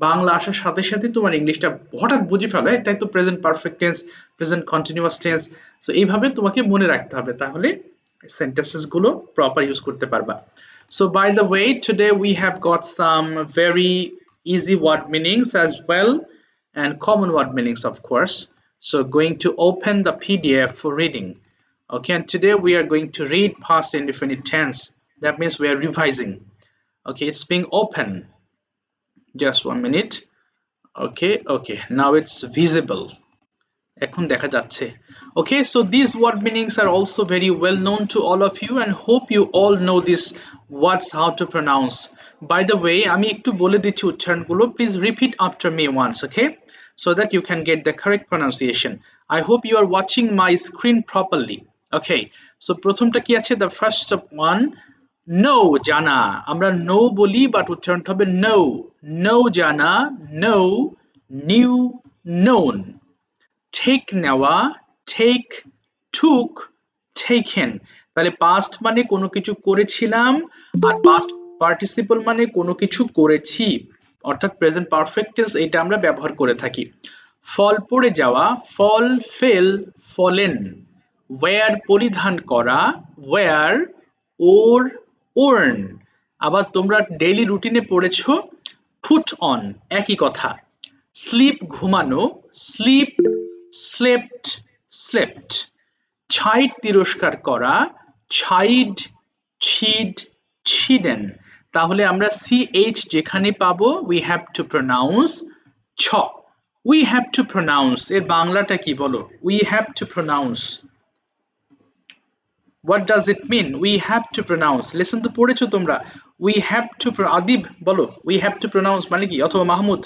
বাংলা আসার সাথে সাথে তোমার ইংলিশটা হঠাৎ বুঝে ফেলো, তাই তো present perfect tense, present continuous tense. So এইভাবে তোমাকে মনে রাখতে হবে, তাহলে সেন্টেন্সেস গুলো প্রপার ইউজ করতে পারবা। So by the way, today we have got some very easy word meanings as well and common word meanings, of course. So going to open the PDF for reading. Okay, and today we are going to read past indefinite tense. That means we are revising. Okay, it's being open. Just 1 minute. Okay, now it's visible. এখন দেখা যাচ্ছে। Okay, so these word meanings are also very well known to all of you and hope you all know this words how to pronounce. By the way, আমি একটু বলে দিচ্ছি উচ্চারণগুলো, please repeat after me once, okay, so that you can get the correct pronunciation. I hope you are watching my screen properly. Okay, so প্রথমটা কি আছে, the first one, no জানা। আমরা no বলি বাট উচ্চারণটা হবে no, no জানা, no, new, known। take নেওয়া, take, took, taken। তাহলে past মানে কোনো কিছু করেছিলাম, আর past participle মানে কোনো কিছু করেছি, অর্থাৎ প্রেজেন্ট পারফেক্ট টেন্স এটা আমরা ব্যবহার করে থাকি। ফল পড়ে যাওয়া, fall, fell, fallen। wear পরিধান করা, wear, or, worn। আবার তোমরা ডেইলি রুটিনে পড়েছো put on, একই কথা। স্লিপ ঘুমানো, স্লিপ, slept, slept। ছাইড তিরস্কার করা, chide, chid, chidden। তাহলে আমরা ch যেখানে পাবো we have to pronounce ছ। we have to pronounce এর বাংলাটা কি বলো? we have to pronounce, what does it mean? we have to pronounce, lesson তো পড়েছো তোমরা। we have to আদিব বলো we have to pronounce মানে কি, অথবা Mahmud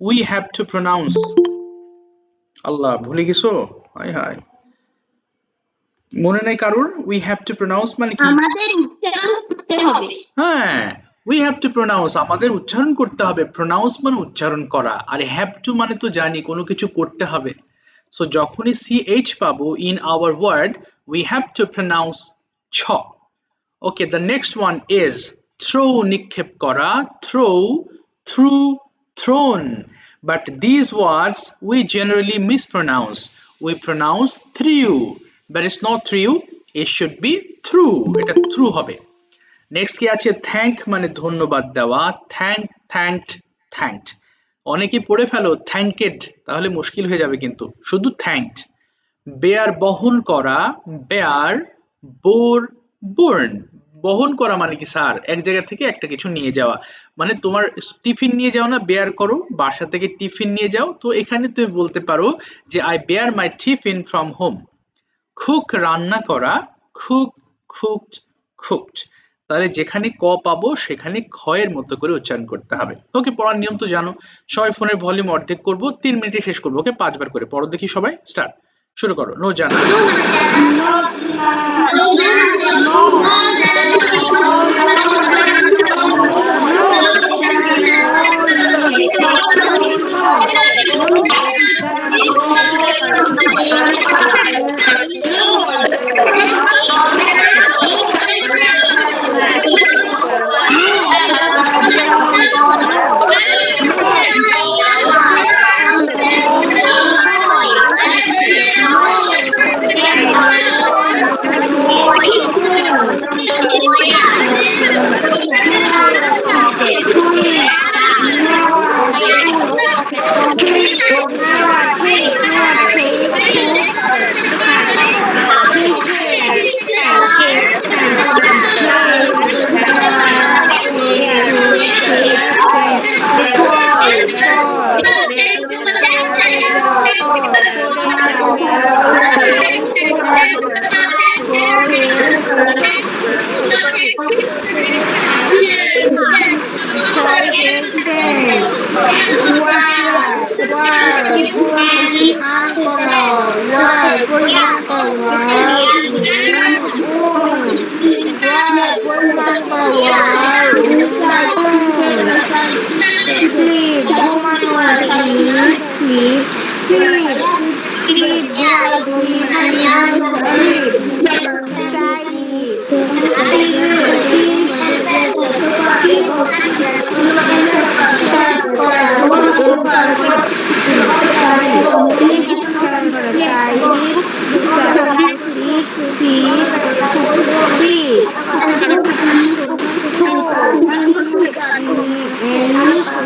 we have to pronounce। আল্লাহ ভুলে গেছো, হায় হায়, মনে নাই কারোর? we have to pronounce মানে কি? আমাদের উচ্চারণ করতে হবে। হ্যাঁ, we have to pronounce, আমাদের উচ্চারণ করতে হবে। pronounce মানে উচ্চারণ করা, আর have to মানে তো জানি কোনো কিছু করতে হবে। সো যখনই ch পাবো in our word we have to pronounce ছ। Okay, the next one is throw, নিক্ষেপ করা, throw, threw, thrown। But these words we generally mispronounce. We pronounce threw, but it's not threw, it should be through, এটা through হবে। Next কি আছে, thank মানে ধন্যবাদ দেওয়া, থ্যাঙ্ক, থ্যাঙ্কড, থ্যাঙ্কড। অনেকে পড়ে ফেলো থ্যাঙ্কেড, তাহলে মুশকিল হয়ে যাবে কিন্তু, শুধু থ্যাঙ্কড। বেয়ার বহন করা, বেয়ার, বোর, বোর্ন। বহন করা মানে কি স্যার, এক জায়গা থেকে একটা কিছু নিয়ে যাওয়া, মানে তোমার টিফিন নিয়ে যাও না, বেয়ার করো, বাসা থেকে টিফিন নিয়ে যাও, তো এখানে তুমি বলতে পারো যে I bear my tiffin from home. Cook রান্না করা, কুক, কুকড, কুকড। তাহলে যেখানে ক পাবো সেখানে খ এর মতো করে উচ্চারণ করতে হবে। ওকে, পড়ার নিয়ম তো জানো, সবাই ফোনের ভলিউম অর্ধেক করবো, 3 মিনিটে শেষ করবো। ওকে, 5 বার করে পড়ো দেখি সবাই, স্টার্ট, শুরু করো। নো জানা,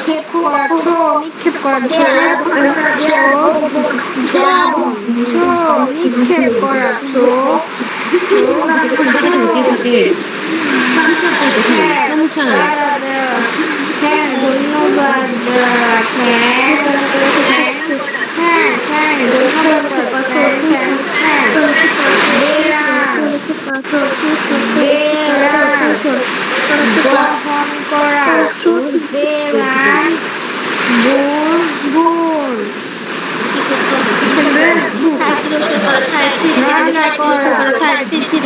নিক্ষেপ করাচ্ছ নিক্ষেপ করাচ্ছ সমস্যা নাই। হ্যাঁ ধন্যবাদ গ্রহণ করা উদ্বেগান বুলবুল ছাই তিরস্কার করা, ছাই ছিটছিট, ছাই তিরস্কার করা, ছাই ছিটছিট,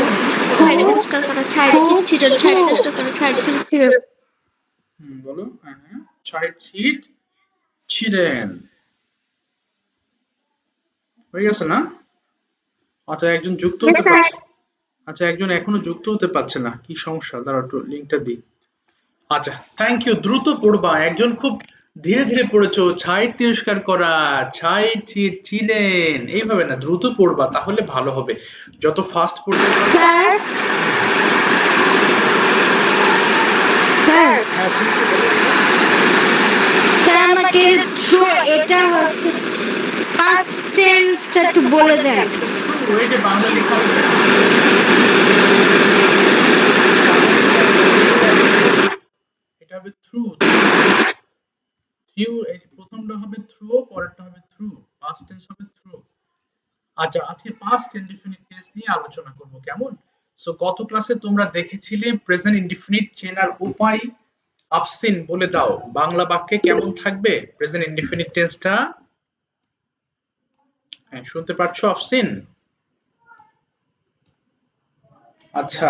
ছাই তিরস্কার করা, ছাই ছিটছিট, ছাই তিরস্কার করা, ছাই ছিটছিট। বলো। ছাই ছিট ছিলেন, হয়ে গেছে না? আচ্ছা একজন যুক্ত হতে পারছে, আচ্ছা একজন এখনো যুক্ত হতে পারছে না, কি সমস্যা? দাঁড়াও একটু লিংকটা দিই। আচ্ছা থ্যাংক ইউ, দ্রুত পড়বা, একজন খুব ধীরে ধীরে পড়েছো। ছাই তিরস্কার করা, ছাই ছিলেন, এইভাবে না, দ্রুত পড়বা তাহলে ভালো হবে। যত ফাস্ট পড়তে পারবে। স্যার স্যার হ্যাঁ ঠিক আছে, বলো। স্যার আমাকে এটা হচ্ছে পাস্ট টেন্সটা একটু বলে দেন। ওই যে বাংলা লেখা আছে, এটা হবে থ্রু। থ্রু, এই প্রথমটা হবে থ্রু, পরেরটা হবে থ্রু, পাস্ট টেন্স হবে থ্রু। আচ্ছা আজকে পাস্ট ইনডিফিনিট টেন্স নিয়ে আলোচনা করব, কেমন? সো গত ক্লাসে তোমরা দেখেছিলে প্রেজেন্ট ইনডিফিনিট চেনার উপায়। আফসিন বলে দাও বাংলা বাক্যে কেমন থাকবে প্রেজেন্ট ইনডিফিনিট টেন্সটা? হ্যাঁ শুনতে পাচ্ছ আফসিন? আচ্ছা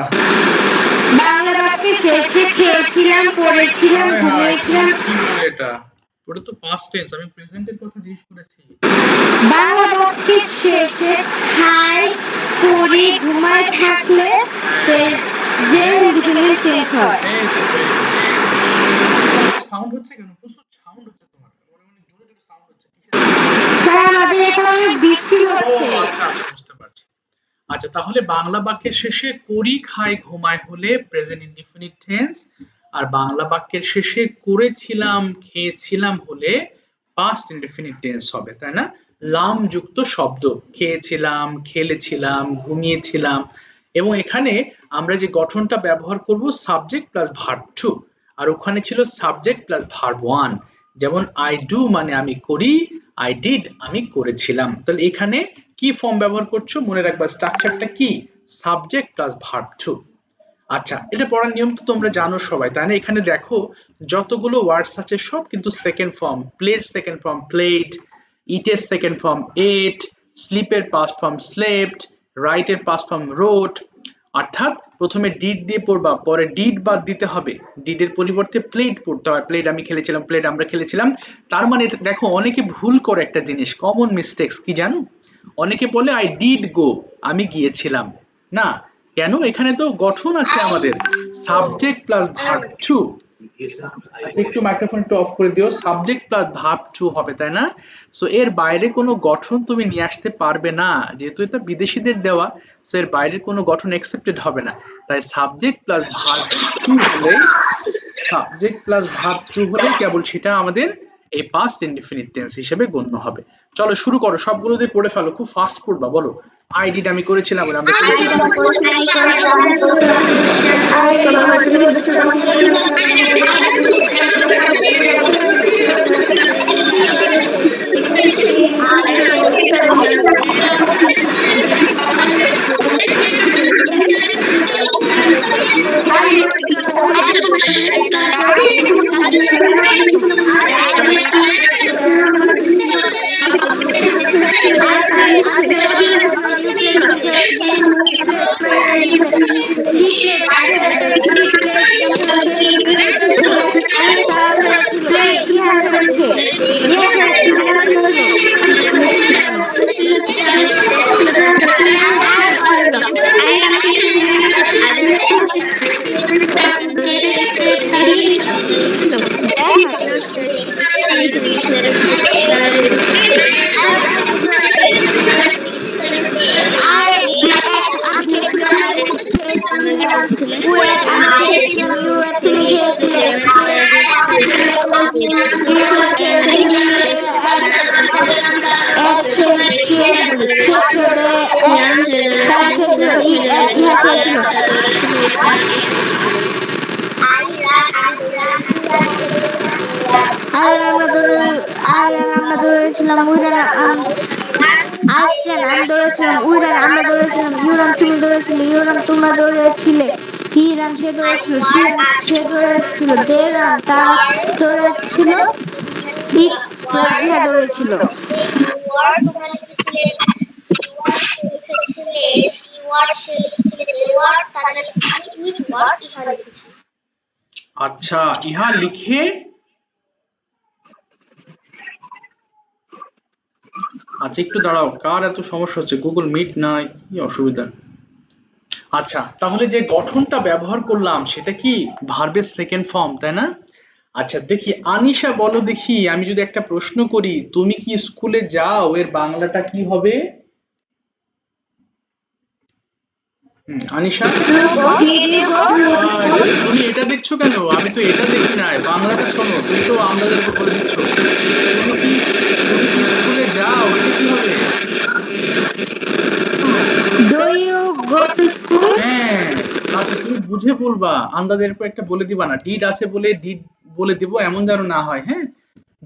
বাংলা বাক্যে শেষে খেয়েছিলাম, পড়েছিলাম, হায় হায়, ঘুমিয়েছিলাম। কি বলে এটা? ওটা তো পাস্ট টেন্স, আমি প্রেজেন্টের কথা জিজ্ঞেস করেছি। বাংলা বাক্যে শেষে খাই, পড়ি, ঘুমায় থাকলে যে ইনডিফিনিট টেন্স হয়। সাউন্ড হচ্ছে কেন? প্রচুর সাউন্ড হচ্ছে তোমার, অনেক জোরে জোরে সাউন্ড হচ্ছে। স্যার আমাদের এখানে অনেক বৃষ্টি ও হচ্ছে। আচ্ছা আচ্ছা, বুঝতে পারছি। আচ্ছা তাহলে বাংলা বাক্যের শেষে করি, খাই, ঘুমায় হলে প্রেজেন্ট ইনডিফিনিট টেন্স, আর বাংলা বাক্যের শেষে করেছিলাম, খেয়েছিলাম হলে পাস্ট ইনডিফিনিট টেন্স হবে, তাই না? লাম যুক্ত শব্দ, খেয়েছিলাম, খেলেছিলাম, ঘুমিয়েছিলাম। এবং এখানে আমরা যে গঠনটা ব্যবহার করব সাবজেক্ট প্লাস ভার্ব টু, আর ওখানে ছিল সাবজেক্ট প্লাস ভার্ব ওয়ান। যেমন আই ডু মানে আমি করি, আই ডিড আমি করেছিলাম। তাহলে এখানে কি ফর্ম ব্যবহার করছো মনে রাখবা, স্ট্রাকচারটা কি? Subject plus verb two. আচ্ছা এটা পড়ার নিয়ম তো তোমরা জানো সবাই, তাই না? এখানে দেখো যতগুলো ওয়ার্ডস আছে সব কিন্তু সেকেন্ড ফর্ম। প্লের সেকেন্ড ফর্ম প্লেড, ইটের সেকেন্ড ফর্ম এট, স্লিপের পাস্ট ফর্ম স্লেপড, রাইটের পাস্ট ফর্ম রোট। অর্থাৎ প্রথমে ডিড দিয়ে পড়বা, পরে ডিড বাদ দিতে হবে, ডিডের পরিবর্তে প্লেড পড়তে হয়। প্লেড আমি খেলেছিলাম, প্লেড আমরা খেলেছিলাম। তার মানে দেখো অনেকে ভুল করে একটা জিনিস, কমন মিস্টেক্স কি জানো? অনেকে বলে আই ডিড গো, আমি গিয়েছিলাম। না, কেন? এখানে তো গঠন আছে আমাদের, সাবজেক্ট প্লাস ভার্ব টু। একটু মাইক্রোফোন একটু অফ করে দিও, সাবজেক্ট প্লাস ভার্ব টু হবে, তাই না? সো এর বাইরে কোনো গঠন তুমি নিয়ে আসতে পারবে না, যেহেতু এটা বিদেশিদের দেওয়া, সো এর বাইরে কোনো গঠন অ্যাকসেপ্টেড হবে না। তাই সাবজেক্ট প্লাস ভার্ব টু হলে, সাবজেক্ট প্লাস ভার্ব টু হলে কেবল সেটা আমাদের এই পাস্ট ইনডিফিনিট টেন্স হিসেবে গণ্য হবে। চলো শুরু করো, সবগুলো দিয়ে পড়ে ফেলো, খুব ফাস্ট পড়বা। বলো আই ডিড আমি করেছিলাম, বলে আমরা করেছিলাম। আমরা দৌড়েছিলাম, আমি দৌড়েছিলাম, উইরান আমরা দৌড়েছিলাম, ইউরান তুমি দৌড়েছিলে, ইউরান তোমরা দৌড়েছিলে, হিরান সে দৌড়েছিল, সিরান সে দৌড়েছিল, দেরান তারা দৌড়েছিল, ইহা দৌড়েছিল। আচ্ছা, ইহা লিখে আচ্ছা একটু দাঁড়াও, কার এত সমস্যা হচ্ছে? গুগল মিট নাই, কি অসুবিধা? আচ্ছা, তাহলে যে গঠনটা ব্যবহার করলাম সেটা কি ভার্বের সেকেন্ড ফর্ম, তাই না? আচ্ছা দেখি, আনিশা বলো দেখি, আমি যদি একটা প্রশ্ন করি, তুমি কি স্কুলে যাও, এর বাংলাটা কি হবে? আনিশা, তুমি এটা দেখছো কেন? আমি তো এটা দেখি নাই, বাংলাটা শোনো, তুমি তো আমাদের উপর বলে দিচ্ছ। তুমি কি স্কুলে যাও, এটা কি হবে? Do you go to school? হ্যাঁ, আচ্ছা তুমি বুঝে বলবা, আন্দাজের উপর একটা বলে দিবা না, ডিড আছে বলে ডিড বলে দিব এমন যেন না হয়। হ্যাঁ,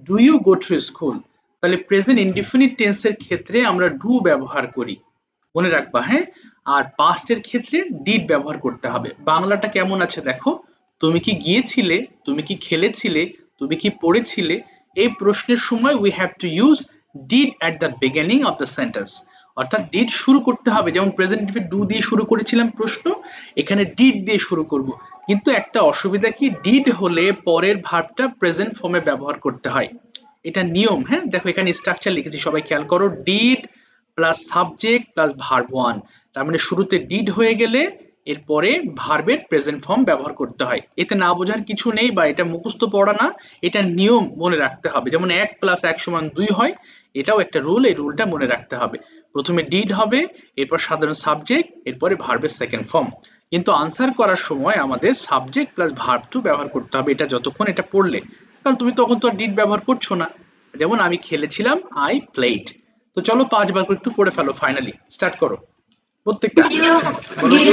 do you go to school, তাহলে প্রেজেন্ট ইনডিফিনিট টেন্সের ক্ষেত্রে আমরা ডু ব্যবহার করি, মনে রাখবা। হ্যাঁ, আর পাস্টের ক্ষেত্রে ডিড ব্যবহার করতে হবে। বাংলাটা কেমন আছে দেখো, তুমি কি গিয়েছিলে, তুমি কি খেলেছিলে, তুমি কি পড়েছিলে, এই প্রশ্নের সময় we have to use did at the beginning of the sentence, অর্থাৎ ডিড শুরু করতে হবে। যেমন প্রেজেন্ট ইনডিফিনিট ডু দিয়ে শুরু করেছিলাম প্রশ্ন, এখানে ডিড দিয়ে শুরু করব। কিন্তু একটা অসুবিধা কি, ডিড হলে পরের ভার্বটা প্রেজেন্ট ফর্মে ব্যবহার করতে হয়, এটা নিয়ম। হ্যাঁ, দেখো এখানে স্ট্রাকচার লিখেছি, সবাই খেয়াল করো, did plus subject plus verb one, তার মানে শুরুতে ডিড হয়ে গেলে এরপরে ভার্বের প্রেজেন্ট ফর্ম ব্যবহার করতে হয়। এতে না বোঝার কিছু নেই বা এটা মুখস্থ পড়া না, এটা নিয়ম মনে রাখতে হবে। যেমন 1 + 1 = 2 হয়, এটাও একটা রুল, এই রুলটা মনে রাখতে হবে। প্রথমে ডিড হবে, এরপর সাধারণ সাবজেক্ট, এরপরে ভার্বের সেকেন্ড ফর্ম। কিন্তু আনসার করার সময় আমাদের সাবজেক্ট প্লাস ভার্ব টু ব্যবহার করতে হবে, এটা যতক্ষণ এটা পড়লে, কারণ তুমি তখন তো আর ডিড ব্যবহার করছো না। যেমন আমি খেলেছিলাম, আই প্লেড। তো চলো 5 বার করে একটু পড়ে ফেলো, ফাইনালি স্টার্ট করো প্রত্যেকটা, বলো তো।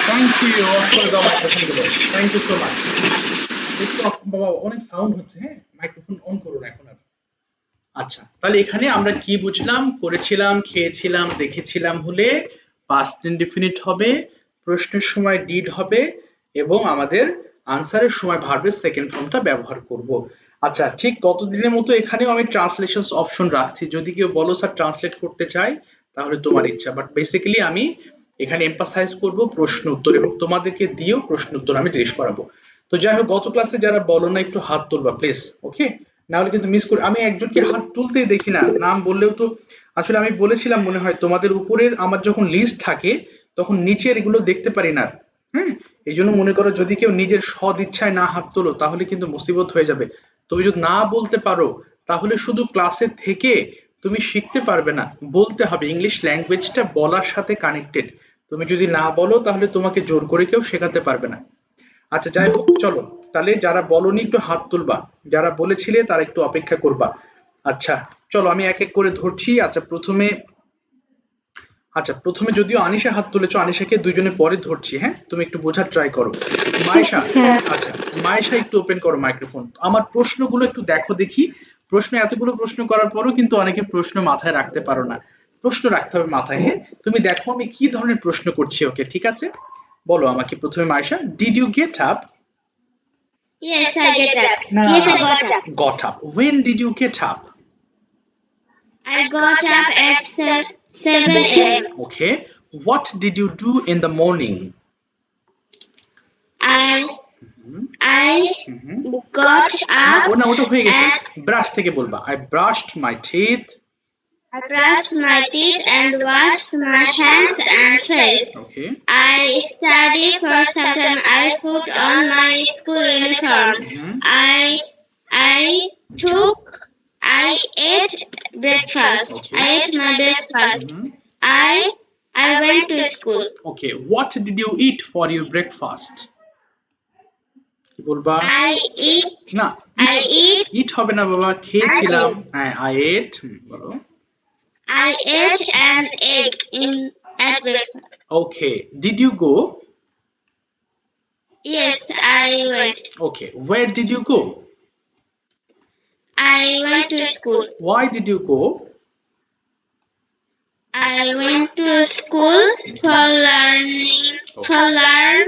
থ্যাংক ইউ, অফ করে দাও মাইক্রোফোনগুলো, থ্যাংক ইউ সো মাচ। একটু বাবা অনেক সাউন্ড হচ্ছে, হ্যাঁ মাইক্রোফোন অন করুন এখন আর। আচ্ছা, তাহলে এখানে আমরা কি বুঝলাম, করেছিলাম, খেয়েছিলাম, দেখেছিলাম হলে পাস্ট ইনডিফিনিট হবে, প্রশ্নের সময় ডিড হবে, এবং আমাদের আনসারের সময় ভার্বের সেকেন্ড ফর্মটা ব্যবহার করব। আচ্ছা, ঠিক গতদিনের মতো এখানেও আমি ট্রান্সলেশনস অপশন রাখছি, যদি কেউ বলো স্যার ট্রান্সলেট করতে চাই তাহলে তোমার ইচ্ছা, বাট বেসিক্যালি আমি এখানে এমফাসাইজ করব প্রশ্ন উত্তর, এবং তোমাদেরকে দিয়েও প্রশ্ন উত্তর আমি জিজ্ঞেস করাবো। তো যাই হোক, গত ক্লাসে যারা বলো না একটু হাত তুলবা প্লিজ, ওকে? না হলে কিন্তু মিস করি। আমি একজনকে হাত তুলতেই দেখি না, নাম বললেও তো। আসলে আমি বলেছিলাম মনে হয় তোমাদের উপরের আমার যখন লিস্ট থাকে তখন নিচের এগুলো দেখতে পারি না। হ্যাঁ, এই জন্য মনে করো যদি কেউ নিজের সদ ইচ্ছায় না হাত তোলো তাহলে কিন্তু মুসিবত হয়ে যাবে। তুমি যদি না বলতে পারো তাহলে শুধু ক্লাসে থেকে তুমি শিখতে পারবে না, বলতে হবে। ইংলিশ ল্যাঙ্গুয়েজটা বলার সাথে কানেক্টেড। তুমি যদি না বলো তাহলে তোমাকে জোর করে কেউ শেখাতে পারবে না। আচ্ছা যাই হোক, চলো তাহলে যারা বলনি একটু হাত তুলবা, যারা বলেছিলে তারা একটু অপেক্ষা করবা। আচ্ছা চলো আমি এক এক করে ধরছি। আচ্ছা প্রথমে যদিও আনিশা হাত তুলেছো, আনিশাকে দুইজনে পরে ধরছি। হ্যাঁ, তুমি একটু বোঝার ট্রাই করো। মায়েশা, স্যার আচ্ছা মায়েশা একটু ওপেন করো মাইক্রোফোন। আমার প্রশ্নগুলো একটু দেখো দেখি। এতগুলো প্রশ্ন করার পরও কিন্তু অনেকে প্রশ্ন মাথায় রাখতে পারো না। প্রশ্ন রাখতে হবে মাথায়। হ্যাঁ, তুমি দেখো আমি কি ধরনের প্রশ্ন করছি। ওকে, ঠিক আছে? বলো আমাকে প্রথমে Mayesha, did you get up? Yes, I get up. না, Yes, I got up. got up. When did you get up? I got up at 7 a.m. Okay. What did you do in the morning? I hmm. got না, up ওটা হয়ে গেছে। and brush থেকে বলবা, I brushed my teeth. I brushed my teeth and washed my hands and face. Okay. I studied for some time. I put on my school uniform. Mhm. I took I ate breakfast. Okay. I ate my breakfast. Mhm. I went to school. Okay. What did you eat for your breakfast? কি বলবা? I eat না, I eat ইট হবে না বাবা, খেয়েছিলাম। হ্যাঁ, I ate, বলো। I ate an egg at breakfast. Okay. Did you go? Yes, I went. Okay. Where did you go? I went to school. Why did you go? I went to school for learning. For learn.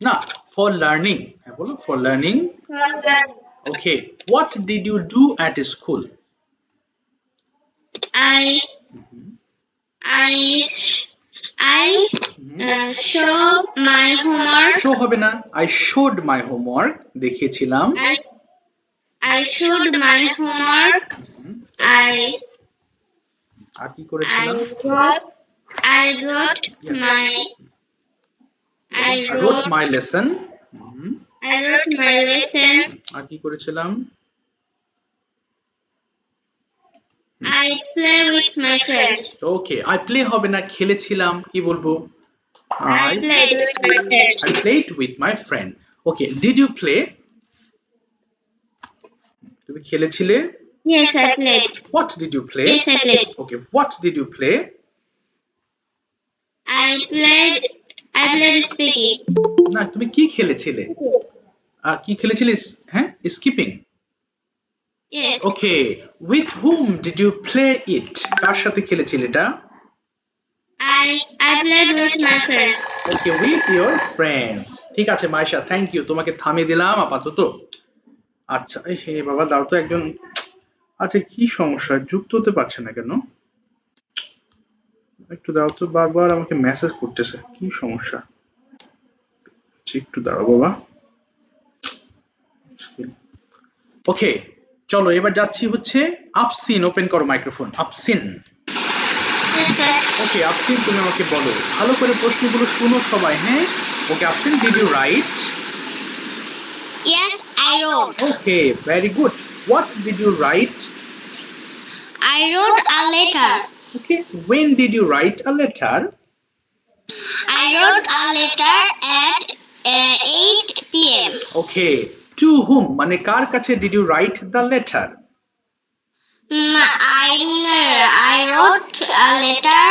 না, for learning. হ্যাঁ বলো, for learning. For learn. Okay. What did you do at school? I show my homework. Show হবে না, I showed my homework. দেখিয়েছিলাম। I showed my homework. আর কি করেছিলাম? I wrote Yes. my I wrote my lesson. I wrote my lesson. আর কি করেছিলাম? I play with my friends. Okay. I play হবে না, খেলেছিলাম। কি বলবো? I played with my friends. I played with my friend. Okay. Did you play? তুমি খেলেছিলে? Yes, I played. What did you play? Yes, I played. Okay. What did you play? I played speaking. না, তুমি কি খেলেছিলে? কি খেলেছিলে? হ্যাঁ, skipping. Yes. Okay. With whom did you play it? কার সাথে খেলেছিলে এটা? I played with my friends. Okay, with your friends. ঠিক আছে Maisha, thank you. তোমাকে থামিয়ে দিলাম আপাতত। আচ্ছা, এই হে বাবা, দাও তো একজন। আচ্ছা, কি সমস্যা, যুক্ত হতে পারছে না কেন? একটু দাও তো, বারবার আমাকে মেসেজ করতেছে, কি সমস্যা? একটু দাঁড়াও বাবা। ওকে, চলো এবার যাচ্ছি হচ্ছে আফসিন। ওপেন করো microphone. Afsin. Yes, sir. Okay Afsin, তুমি আমাকে বলো, ভালো করে প্রশ্নগুলো শুনো সবাই। হ্যাঁ, okay Afsin, did you write? Yes, I wrote. Okay, very good. What did you write? I wrote a letter. Okay, when did you write a letter? I wrote a letter at 8 p.m. Okay, to whom? মানে কার কাছে did you write the letter? I wrote a letter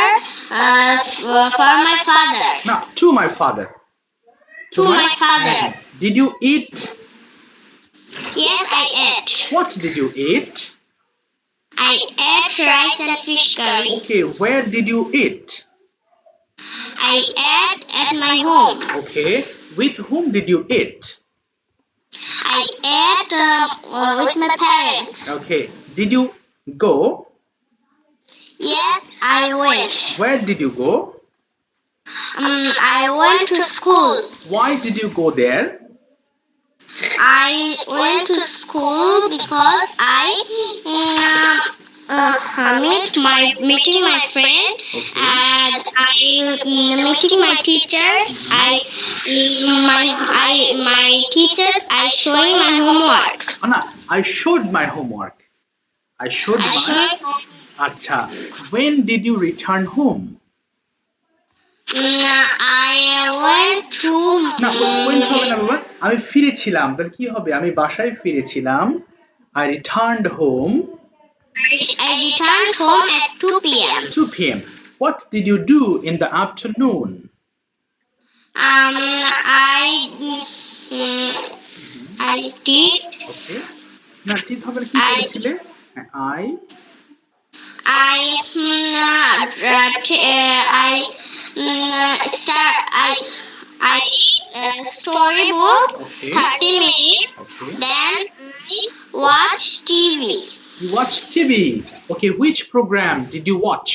for my father. No, to my father. To my father. Did you eat? Yes, I ate. What did you eat? I ate rice and fish curry. Okay, where did you eat? I ate at my home. Okay, with whom did you eat? I ate with my parents. Okay, did you go? Yes, I went. Where did you go? I went to school. Why did you go there? I went to school because I meeting my friend, and I meeting my teachers. My teachers. I showing my homework. না, I showed my homework. I showed I my showing. আচ্ছা, when did you return home? I went to. না, when হবে না বাবা, আমি ফিরেছিলাম, তাহলে কি হবে? আমি বাসায় ফিরেছিলাম, I returned home I returned home at 2 p.m. 2 p.m. What did you do in the afternoon? I did. Okay, না ঠিক হবে না, কি করেছিলে? I I start. I read a storybook. Okay. 30 minutes. Okay. Then I watch TV. You watched TV. Okay, which program did you watch?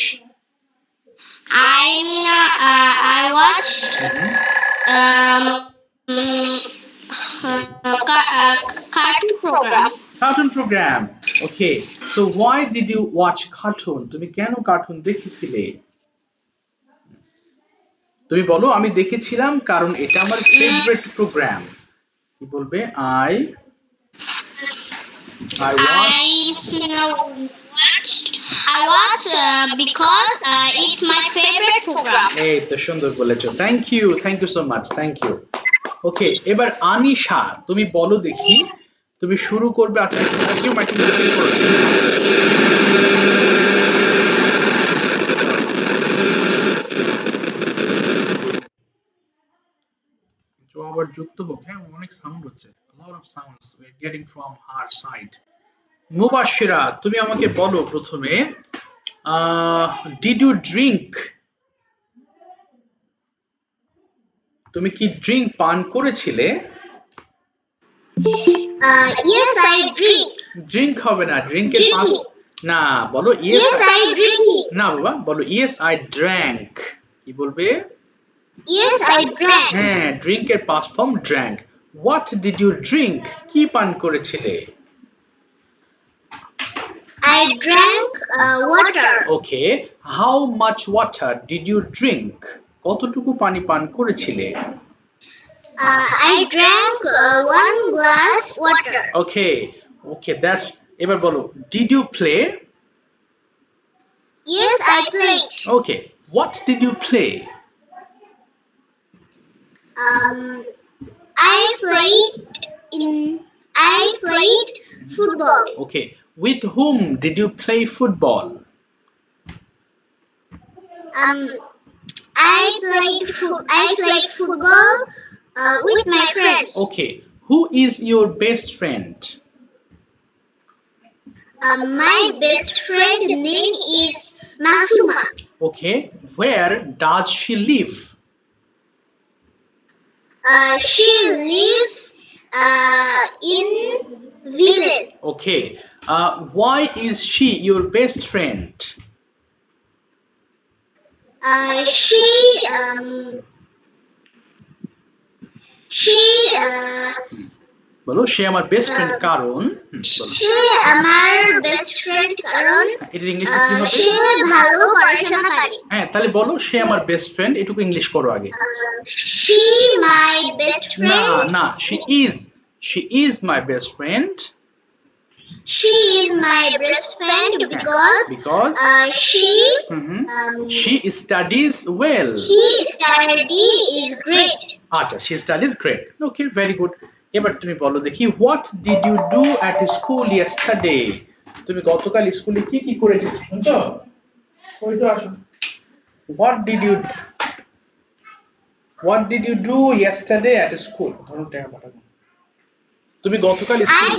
I watched cartoon program. Cartoon program. Okay, so why did you watch cartoon? তুমি কেন cartoon দেখেছিলে? তুমি বলো, আমি দেখেছিলাম কারণ এটা আমার ফেভারিট প্রোগ্রাম। কি বলবে? I watched because it's my favorite program. এই তো সুন্দর বলেছো, thank you so much, thank you. Okay, এবার আনিশা, তুমি বলো দেখি, তুমি শুরু করবে। আচ্ছা, কেউ মাইক মিউট করো। আবার যুক্ত হোক। হ্যাঁ, অনেক সাউন্ড হচ্ছে, lot of sounds we are getting from her side. Mubashira, তুমি আমাকে বলো প্রথমে, did you drink? তুমি কি ড্রিঙ্ক পান করেছিলে? Yes, I drink. ড্রিঙ্ক হবে না, ড্রিঙ্কের পাস না, বলো Yes, I drink. না বাবা, বলো yes I drank। কি বলবে? Yes, I drank. হ্যাঁ, ড্রিঙ্কের past form drank। What did you drink? কি পান করেছিলে? I drank water. Okay, how much water did you drink? কতটুকু পানি পান করেছিলে? I drank 1 glass water. Okay, that's, এবার বলো, did you play? Yes, I played. Okay, what did you play? I played football. Okay, with whom did you play football? I played football with my friends. Okay, who is your best friend? My best friend name is Masuma. Okay, where does she live? She lives in village. Okay, why is she your best friend? বলো, সে আমার best friend কারণ, সে আমার best friend কারণ এর ইংলিশে কি হবে? সে ভালো পড়াশোনা পারে। হ্যাঁ, তাহলে বলো সে আমার বেস্ট ফ্রেন্ড, এটুকু ইংলিশ করো আগে। She my best না friend. না, she is my best friend. She is my best friend because she studies well. she study is great. আচ্ছা, she studies great. Okay, very good. এবার তুমি বলো দেখি, what did you do at school yesterday? তুমি গতকাল স্কুলে কি কি করেছিলে? শুনছো? ওই তো আসো। What did you do yesterday at school? ধরো টাকা পাঠাবো। তুমি গতকাল স্কুলে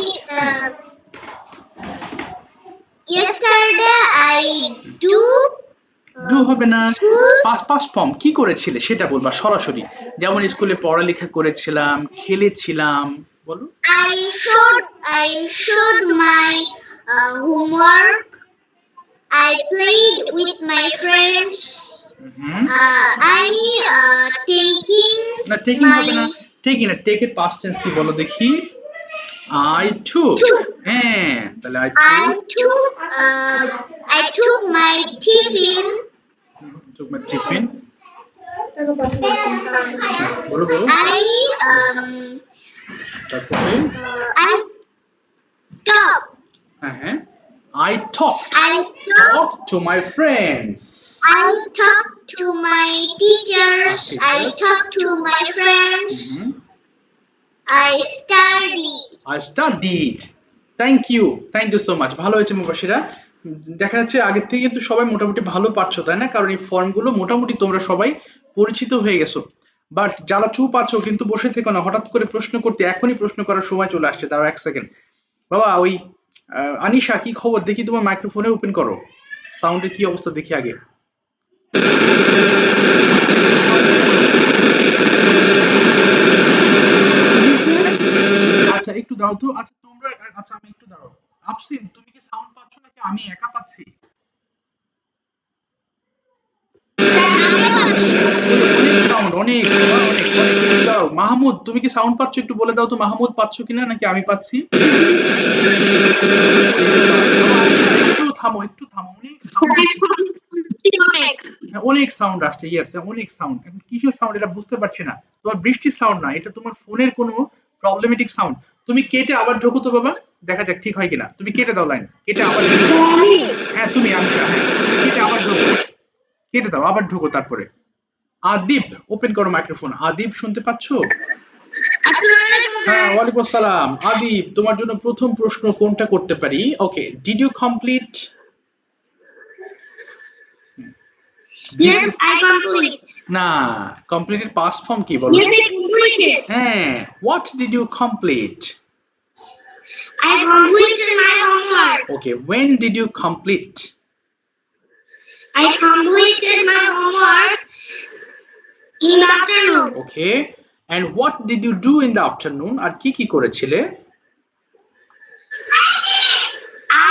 Yesterday I ডু হবে না, পাস্ট ফর্ম কি করেছিলে সেটা বলবা সরাসরি। যেমন স্কুলে পড়ালেখা করেছিলাম, খেলেছিলাম, বলো। I showed my homework. I played with my friends. I না, টেকিং হবে না, টেকিং না, টেকের পাস্ট টেন্স কি বলো দেখি? I took হ্যাঁ তাহলে I took my tiffin. took my tiffin বলো বলো তারপরে I talk. হ্যাঁ I talked to my friends. I talk to my teachers. I talk to my friends. I studied. Thank you so much. ভালো হয়েছে মুবাশিরা। দেখা যাচ্ছে আগের থেকে কিন্তু সবাই মোটামুটি ভালো পারছো তাই না, কারণ এই ফর্মগুলো মোটামুটি তোমরা সবাই পরিচিত হয়ে গেছো। বাট যারা চুপ আছো কিন্তু বসে থেকো না, হঠাৎ করে প্রশ্ন করতে এখনই প্রশ্ন করার সময় চলে আসছে। দাঁড়াও 1 সেকেন্ড। বাবা ওই আনিশা কি খবর দেখি, তোমার মাইক্রোফোনে ওপেন করো, সাউন্ডের কি অবস্থা দেখি আগে। আচ্ছা একটু দাও তো। আচ্ছা তোমরা আচ্ছা আমি একটু দাঁড়াও। আফসিন তুমি কি সাউন্ড পাচ্ছ নাকি আমি একা পাচ্ছি? সাউন্ড অনেক অনেক অনেক দাও। মাহমুদ তুমি কি সাউন্ড পাচ্ছ, একটু বলে দাও তো মাহমুদ পাচ্ছ কিনা নাকি আমি পাচ্ছি? একটু থামো অনেক সাউন্ড আসছে। ইয়েস অনেক সাউন্ড। এখন কিসের সাউন্ড এটা বুঝতে পারছি না। তোমার বৃষ্টির সাউন্ড না, এটা তোমার ফোনের কোনো প্রবলেমেটিক সাউন্ড। তুমি কেটে আবার ঢোকো তো বাবা, দেখা যাক ঠিক হয় কিনা। তুমি কেটে দাও লাইন, কেটে আবার হ্যাঁ তুমি আনছা, হ্যাঁ কেটে আবার ঢোকো, কেটে দাও আবার ঢোকো। তারপরে আদিব ওপেন করো মাইক্রোফোন। আদিব শুনতে পাচ্ছো? হ্যাঁ ওয়ালাইকুম আসসালাম। আদিব তোমার জন্য প্রথম প্রশ্ন কোনটা করতে পারি? Okay, did you complete? Yes, I complete. না, কমপ্লিটের পাস্ট ফর্ম কি বলো? Yes, I completed. হ্যাঁ, what did you complete? I completed my homework. Okay, when did you complete? I completed my homework in the afternoon. Okay, and what did you do in the afternoon? আর কি কি করেছিলে?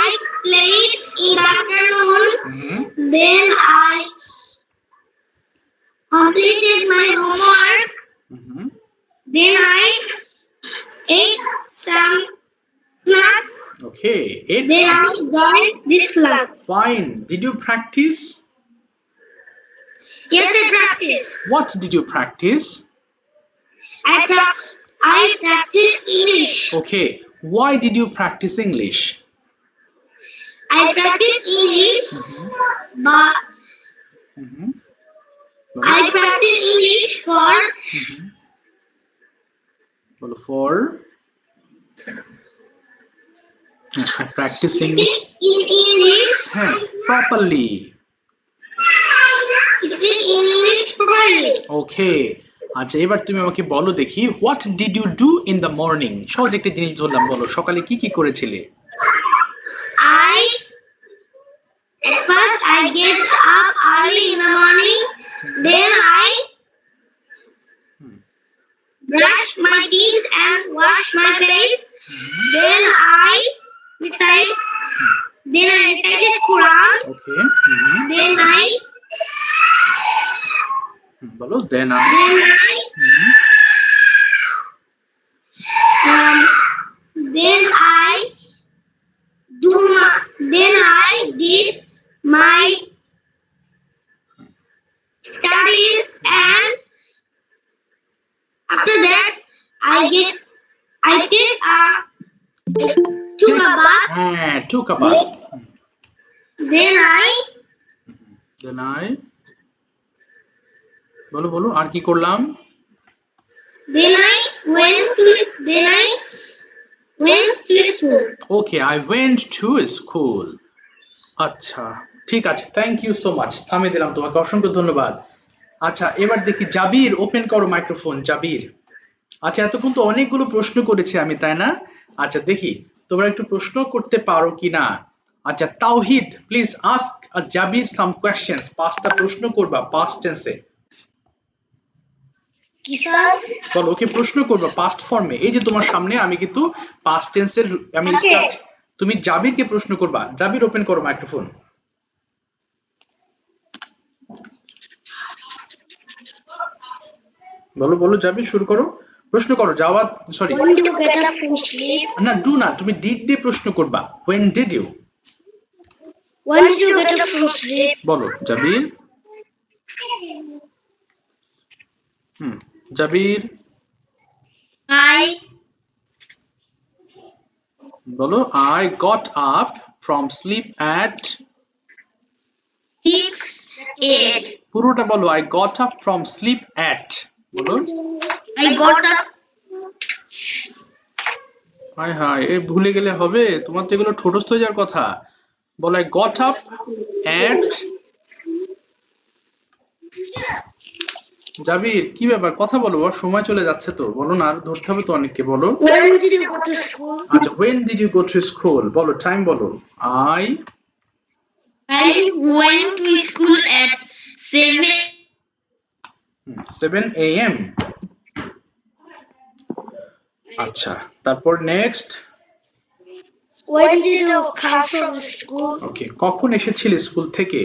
I played in the afternoon. Then I completed my homework. Then I ate some snacks. Okay, Then I joined this class. Fine. Did you practice? Yes, I practiced. What did you practice? I practiced English. Okay, why did you practice English? I practiced English, but I practiced English for I practiced speak in English properly. Speak in English properly. Okay. আচ্ছা এবার তুমি আমাকে বলো দেখি, what did you do in the morning? সহজ একটা জিনিস ধরলাম, বলো সকালে কি কি করেছিলে? At first I get up early in the morning. Then I brush my teeth and wash my face. Then I recited Quran. Okay. Then I বলো then I did my studies, and after that I took a bath. took a bath. Then I বলো আর কি করলাম? Then I went to school. Okay, I went to school. আচ্ছা ঠিক আছে, thank you so much. থামিয়ে দিলাম, তোমাকে অসংখ্য ধন্যবাদ। আচ্ছা এবার দেখি জাবির ওপেন করো মাইক্রোফোন। জাবির, আচ্ছা এতক্ষণ তো অনেকগুলো প্রশ্ন করেছি আমি তাই না? আচ্ছা দেখি তোমরা একটু প্রশ্ন করতে পারো কিনা। আচ্ছা তাওহিদ please ask Jabir some questions. 5টা প্রশ্ন করবা পাস্ট টেন্সে। কি স্যার? বলো ওকে প্রশ্ন করবা পাস্ট ফর্মে। এই যে তোমার সামনে আমি কিন্তু পাস্ট টেন্সের আমি তুমি জাবিরকে প্রশ্ন করবা। জাবির ওপেন করো মাইক্রোফোন। বলো জাবির শুরু করো। প্রশ্ন করো Jawad, sorry When do you get up from sleep? না ডু না, তুমি ডিড দিয়ে প্রশ্ন করবা। when did you, When did you get up from sleep? বলো জাবির। জাবির I বলো I got up from sleep at, 6 8. পুরোটা বলো I got up from sleep at, বলো। I got up. হায় হায়, এ ভুলে গেলে হবে? তোমার তো এগুলো ঠোঁটস্থ হয়ে যাওয়ার কথা। বলো I got up at, জাবির কি ব্যাপার, কথা বলো, সময় চলে যাচ্ছে তো, বলো না, আর ধরতে হবে তো অনেককে, বলো। When did you go to school? আচ্ছা when did you go to school, বলো টাইম বলো। I went to school at 7. 7 a.m. আচ্ছা তারপর next, When did you come from school? ওকে কখন এসেছিলে স্কুল থেকে।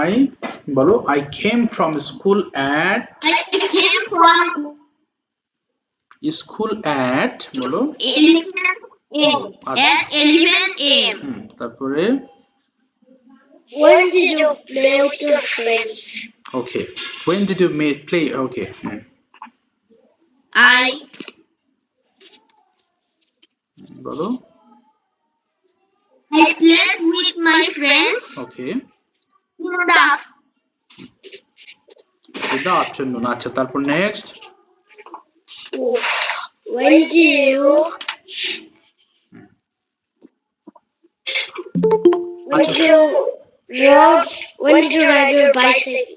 I বলো I came from school at, I came from school at বলো 11 a.m. At 11 a.m. তারপরে When did you play with your friends? Okay when did you play, okay I বলো played with my friends okay in the the afternoon. আচ্ছা তারপর next, When did you ride your bicycle?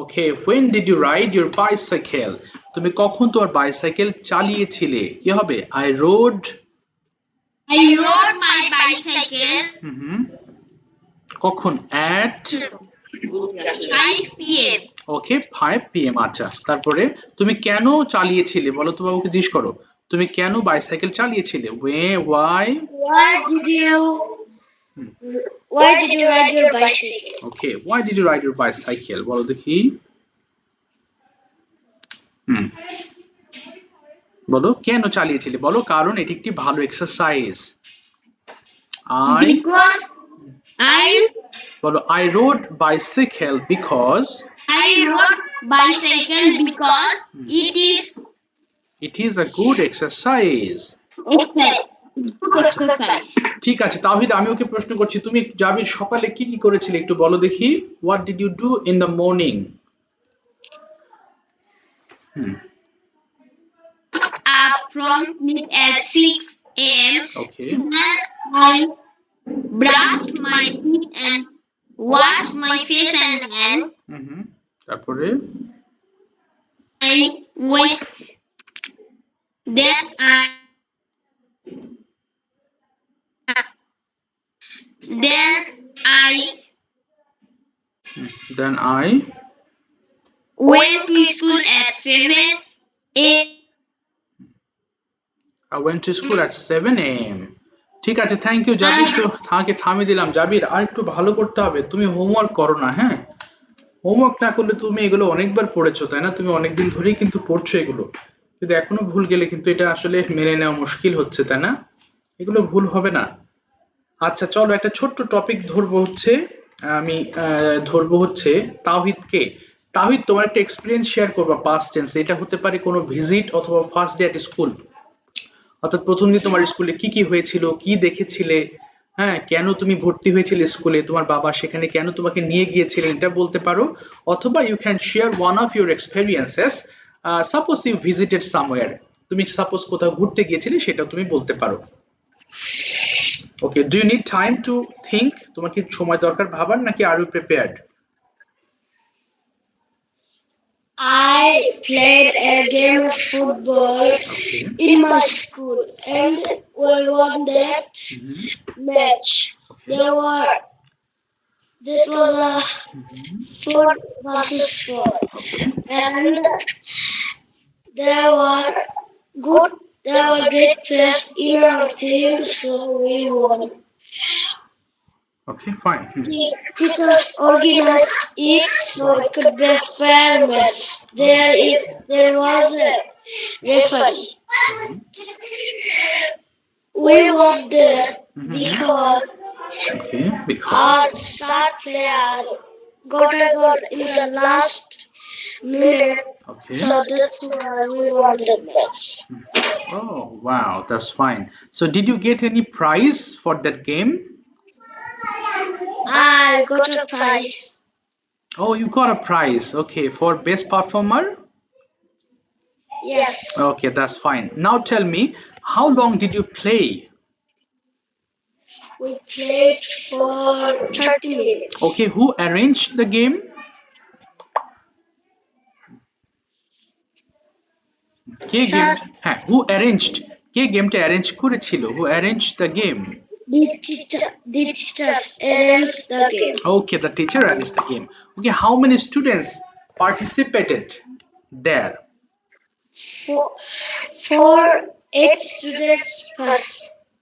Okay when did you ride your bicycle, তুমি কখন তোমার bicycle চালিয়েছিলে, কি হবে I rode, I rode my bicycle কখন at, 5 p.m. Okay 5 p.m. আচ্ছা তারপরে তুমি কেন চালিয়েছিলে, বলো তো, বাবুকে জিজ্ঞেস করো তুমি কেন বাইসাইকেল চালিয়েছিলে, why Why did you ride your bicycle? ওকে why did you ride your bicycle, বলো দেখি। বলো কেন চালিয়েছিলে, বলো কারণ এটি একটি ভালো এক্সারসাইজ। Because বলো I rode bicycle because I rode bicycle because it is a good exercise. exercise. ঠিক আছে তাওহিদ, আমি ওকে প্রশ্ন করছি, তুমি জাবির সকালে কি কি করেছিলে একটু বলো দেখি, what did you do in the morning? Up from sleep at 6 a.m. Okay. Then I brushed my teeth and washed my face and hands. তারপরে I went. Then I went to school at 7 a.m. I went to school at 7 a.m. ঠিক আছে thank you জাবির, তো তাকে থামিয়ে দিলাম। জাবির আর একটু ভালো করতে হবে, তুমি হোমওয়ার্ক করো না, হ্যাঁ হোমওয়ার্ক না করলে, তুমি এগুলো অনেকবার পড়েছো তাই না, তুমি অনেকদিন ধরেই কিন্তু পড়ছো এগুলো, কিন্তু এখনো ভুল গেলে কিন্তু এটা আসলে মেনে নেওয়া মুশকিল হচ্ছে তাই না, এগুলো ভুল হবে না। আচ্ছা চলো একটা ছোট্ট টপিক ধরবো হচ্ছে, আমি ধরবো হচ্ছে তাওহিদকে। তাওহিদ তোমার একটা এক্সপিরিয়েন্স শেয়ার করবা পাস্ট টেন্স, এটা হতে পারে কোনো ভিজিট অথবা ফার্স্ট ডে এট স্কুল, অর্থাৎ প্রথম দিন তোমার স্কুলে কি কি হয়েছিল, কি দেখেছিলে, হ্যাঁ কেন তুমি ভর্তি হয়েছিলে স্কুলে, তোমার বাবা সেখানে কেন তোমাকে নিয়ে গিয়েছিলেন, এটা বলতে পারো। অথবা you can share one of your experiences, suppose you visited somewhere, তুমি সাপোজ কোথাও ঘুরতে গিয়েছিলে সেটা তুমি বলতে পারো। Okay do you need time to think, তোমার কি সময় দরকার ভাবার, নাকি are you prepared? I played a game of football in my school and we won that match. That was a 4 versus 4 and there were great players in our team, so we won. Okay, fine. Teachers organized it so it could be a fair match. There was a referee. We won there because Okay, because. our star player got a goal in the last minute. Okay. So that's why we won the match. Oh, wow, that's fine. So, did you get any prize for that game? I got a prize. Oh, you got a prize. Okay, for best performer? Yes. Okay, that's fine. Now tell me, how long did you play? We played for 30 minutes. Okay, who arranged the game? K Sir, game হ্যাঁ who arranged কে গেমটা arrange করেছিল? Who arranged the game? the teachers arranged the game. Okay, the teacher arranged the game. Okay, how many students participated there? Four, 8 students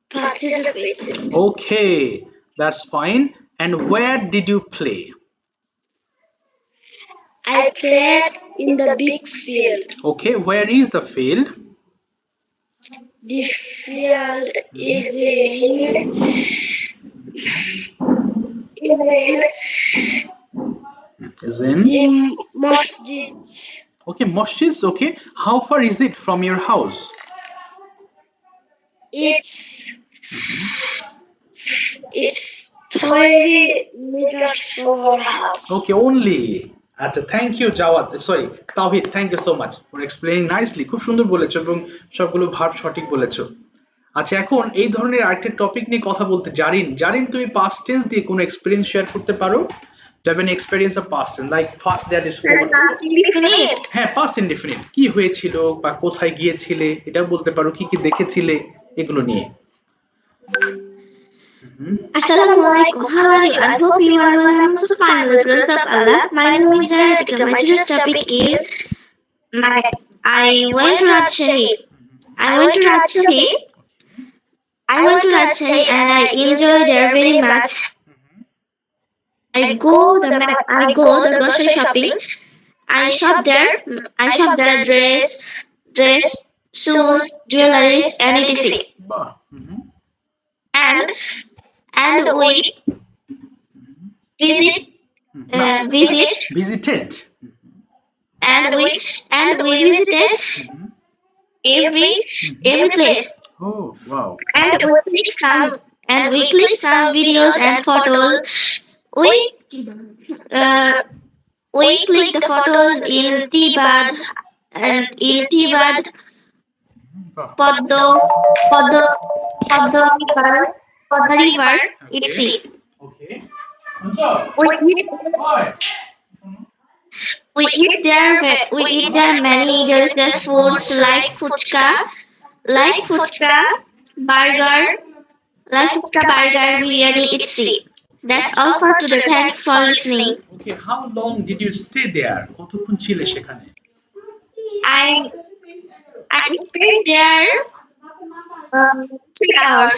participated. Okay, that's fine. And where did you play? I played in the big field. Okay, where is the field? The field is in Is in. the masjid. Okay, masjids. Okay, how far is it from your house? It's 30 meters from our house. Okay, only. আচ্ছা, thank you Jawad, sorry Tawhid, thank you so much for explaining nicely. খুব সুন্দর বলেছো এবং সবগুলো verb সঠিক বলেছো। আচ্ছা, এখন এই ধরনের আরেকটা টপিক নিয়ে কথা বলতে, জারিন তুমি পাস্ট টেন্স দিয়ে কোনো এক্সপেরিয়েন্স শেয়ার করতে পারো? Do you have any experience of past tense, like past that is over? হ্যাঁ, past indefinite কি হয়েছিল বা কোথায় গিয়েছিলে এটাও বলতে পারো, কি কি দেখেছিলে এগুলো নিয়ে। Assalamualaikum. How are you? I hope you are well and also fine with the grace of Allah. My name is Jaritika. My today's topic is I went to Rajshahi. I went to Rajshahi. I went to Rajshahi and I enjoyed there very much. I go the grocery shopping. I shop there. Dress, shoes, jewelries, and etc. বাহ, And we visited. and we visited every place. Oh, wow. And we click some videos and photos. We click the photos in Tibad and in Tibad Poddo river. It's sea. Okay. We eat there many delicious foods like fuchka, burger, biryani, etc. That's all for today. Thanks for listening. Okay, how long did you stay there? কতক্ষণ ছিলে সেখানে? I stayed there 3 hours.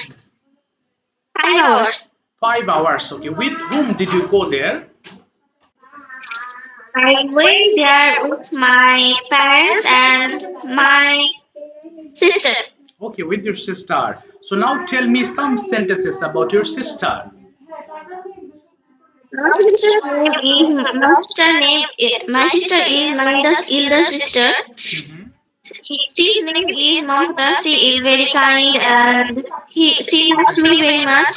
5 hours. 5 hours. Okay, with whom did you go there? I went there with my parents and my sister. Okay, with your sister. So now tell me some sentences about your sister. My sister is Maninda's elder sister. She's name is Mamta. She is very kind and she loves me very much.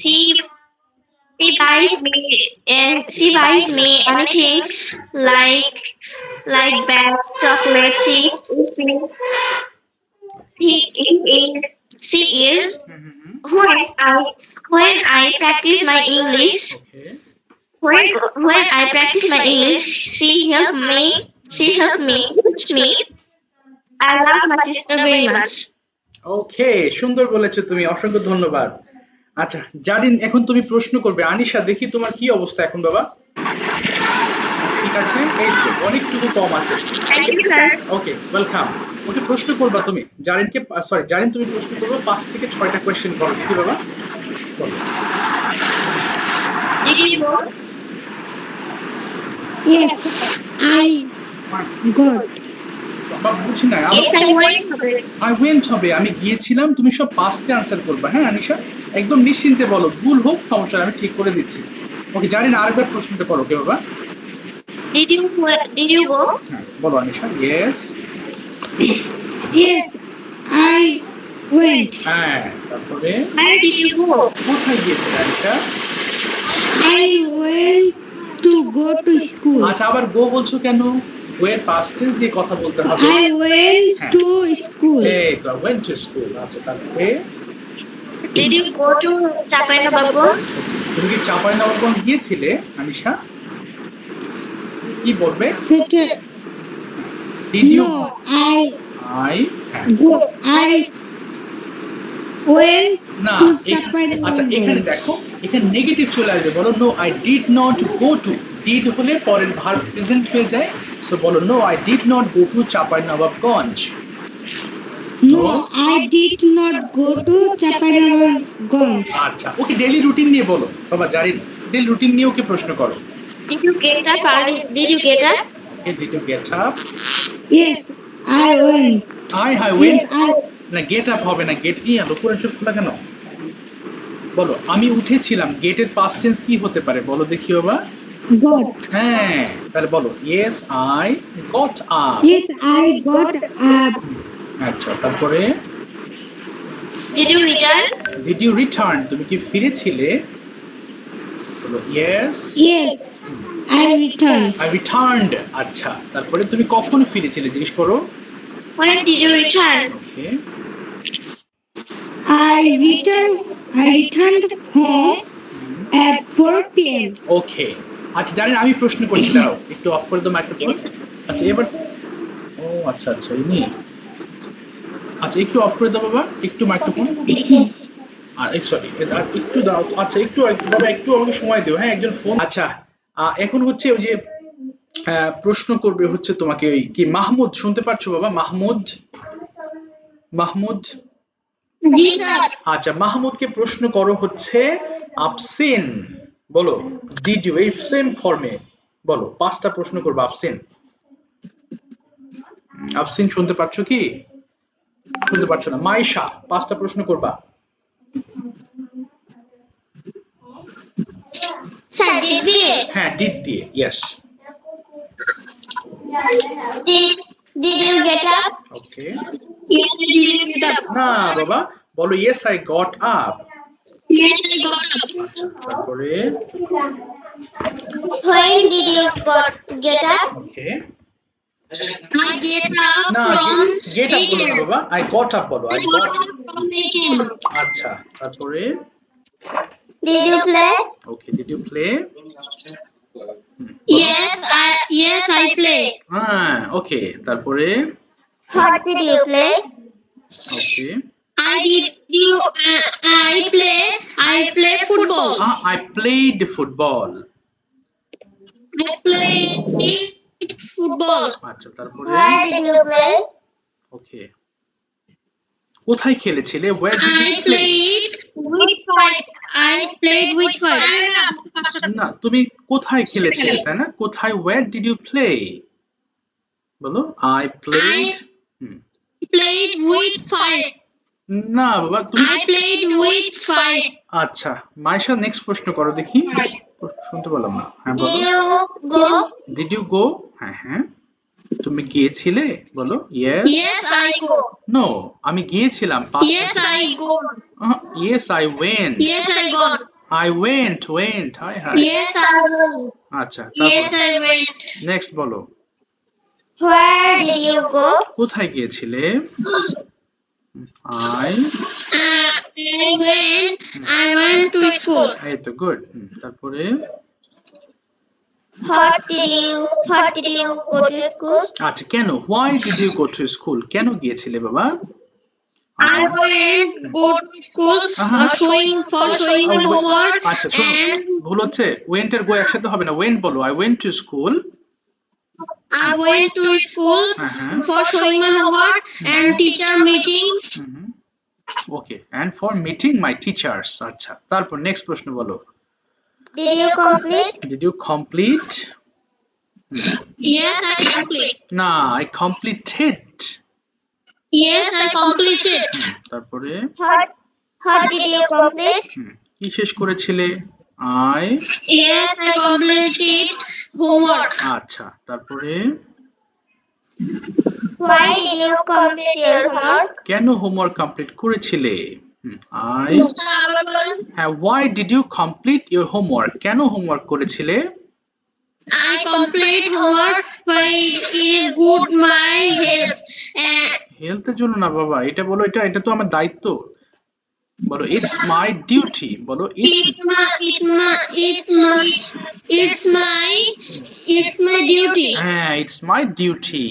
She buys me many things like bags, chocolate, chips. She is when I practice my English. When I practice my English, she helped me. Teach me. I love my sister very much. ওকে, সুন্দর বলেছো তুমি, অসংখ্য ধন্যবাদ। আচ্ছা জারিন, এখন তুমি প্রশ্ন করবে। আনিশা, দেখি তোমার কি অবস্থা এখন বাবা? ঠিক আছে, এই তো অনেকটুকু কম আছে। ওকে, ওয়েলকাম। ওকে, প্রশ্ন করবা তুমি জারিনকে, জারিন তুমি প্রশ্ন করবে, 5 থেকে 6টা কোয়েশ্চেন করো, কি বাবা? বলো। Did you go? Yes, I got. বাবা বুঝি না আবার Yes, I went to it. I went হবে আমি গিয়েছিলাম, তুমি সব পাস্টে আনসার করবে। হ্যাঁ আনিশা, একদম নিশ্চিন্তে বলো, ভুল হোক সমস্যা নেই, আমি ঠিক করে দিচ্ছি। ওকে, জানি না, আরেকবার প্রশ্নটা করো কে বাবা। Did you go? হ্যাঁ বলো Anisha. Yes. Yes, I went. হ্যাঁ, তারপরে Where did you go? কোথায় গিয়েছিলে Anisha? I went to go to school. আচ্ছা, আবার গো বলছো কেন? গো এর পাস্ট টেন্স দিয়ে কথা বলতে হবে। I went to school. এই তো ওয়েন্ট টু স্কুল। আচ্ছা, তারপরে Did you go to Chapainababganj? তুমি কি চাঁপাইনবাবগঞ্জ গিয়েছিলে আনিশা? কি বলবে? Saturday. Did you? No, I হ্যাঁ I went না to আচ্ছা, এখানে Chapainababganj. দেখো, এখানে নেগেটিভ চলে আসবে, বলো no I did not go to. Did হলে পরের ভার্ব প্রেজেন্ট হয়ে যায়, সো বলো no I did not go to Chapainawabganj. No, I did not go to Chapainababganj. আচ্ছা, ওকে ডেইলি রুটিন নিয়ে বলো বাবা, জানি না, ডেইলি রুটিন নিয়ে ওকে প্রশ্ন করো। Did you get up early? Did you get up? Okay, did you get up? Yes, I went. I went Yes, I না, গেট আপ হবে না, গেট কি আলো পুরো চোখ খোলা কেন? বলো আমি উঠেছিলাম, গেটের পাস্ট টেন্স কি হতে পারে বলো দেখি বাবা। got. হ্যাঁ, তাহলে বলো yes I got up. Yes, I got up. আচ্ছা, তারপরে Did you return? Did you return, তুমি কি ফিরেছিলে? বলো yes Yes, I returned. I returned. আচ্ছা, তারপরে তুমি কখন ফিরেছিলে জিজ্ঞেস করো। When did you return? Okay, I returned home at 4 p.m. ওকে। আচ্ছা, জানেন আমি প্রশ্ন করছি, দাঁড়াও একটু অফ করে দাও মাইক্রোফোন। আচ্ছা এবার, ও আচ্ছা আচ্ছা ইনি, আচ্ছা একটু অফ করে দাও বাবা, একটু মাইক্রোফোন। আর সরি, আর একটু দাও। আচ্ছা একটু বাবা, একটু আমাকে সময় দিও। হ্যাঁ, একজন ফোন। আচ্ছা, এখন হচ্ছে ওই যে প্রশ্ন করবে হচ্ছে তোমাকে ওই কি মাহমুদ, শুনতে পাচ্ছো বাবা? মাহমুদ, মাহমুদ। Ji sir. আচ্ছা, মাহমুদকে প্রশ্ন করো হচ্ছে আফসিন, বলো ডিড ইউ, এই সেম ফর্মে বলো, পাঁচটা প্রশ্ন করবো। আফসিন, আফসিন শুনতে পাচ্ছ কি? শুনতে পাচ্ছ না? মাইশা, পাঁচটা প্রশ্ন করবা। Sir, did we? হ্যাঁ, ডিড দিয়ে, yes. Did you get up? Okay, Yes, did you get up? না বাবা, বলো yes I got up. Yes, I got up. আচ্ছা, তারপরে When did you get up? Okay, I get up না from get up বলো না 8 বাবা, I got up বলো, I I goat. got up from 8 a.m. আচ্ছা, তারপরে Did you play? Okay, did you play? Yes, I play. হ্যাঁ, ওকে, তারপরে What did you play? Okay, I play football. I played football. I played football. আচ্ছা, তারপরে Where did you play? Okay, কোথায় খেলেছিলে? Where did you play? I played with five. না, তুমি কোথায় খেলেছিলে তাই না? কোথায়, ওয়্যার ডিড ইউ প্লে? বলো I played. Played with five. না বাবা, তুমি I played with five. আচ্ছা, মাইশা নেক্সট প্রশ্ন করো দেখি। শুনতে পেলাম না। হ্যাঁ বলো, Did you go? Did you go? হ্যাঁ হ্যাঁ, তুমি গিয়েছিলে বলো। ইয়েস। Yes, I go. নো, আমি গিয়েছিলাম। Yes, I go. Yes I went. Yes, I got. I went, I I. Yes, I went. আচ্ছা, Yes, তারপর I went. নেক্সট বলো, Where did you go? কোথায় গিয়েছিলে? I, I went to school. এই তো গুড। তারপরে What did you go to school? আচ্ছা, কেন, why did you go to school, কেন গিয়েছিলে বাবা? I went go to school showing homework আচ্ছা শোনো, and ভুল হচ্ছে, ওয়েন্ট এর গো একসাথে হবে না, ওয়েন্ট বলো। I went to school. I went to school Uh-huh. for showing my homework and teacher meetings. Okay and for meeting my teachers. আচ্ছা তারপর নেক্সট প্রশ্ন বলো। Did you complete? Did you complete? Yes, I complete. না, I completed. Yes, I completed. তারপরে What did you complete? কি শেষ করেছিলে? I. Yes, I completed homework. আচ্ছা তারপরে Why did you complete your homework? কেন হোমওয়ার্ক কমপ্লিট করেছিলে? I. হ্যাঁ, why did you complete your homework? কেন হোমওয়ার্ক করেছিলে? I complete homework for it is good my health. হেলথের জন্য না বাবা, এটা বলো, এটা তো আমার দায়িত্ব। বলো ইটস মাই ডিউটি। বলো It's my duty. হ্যাঁ, ইটস মাই ডিউটি।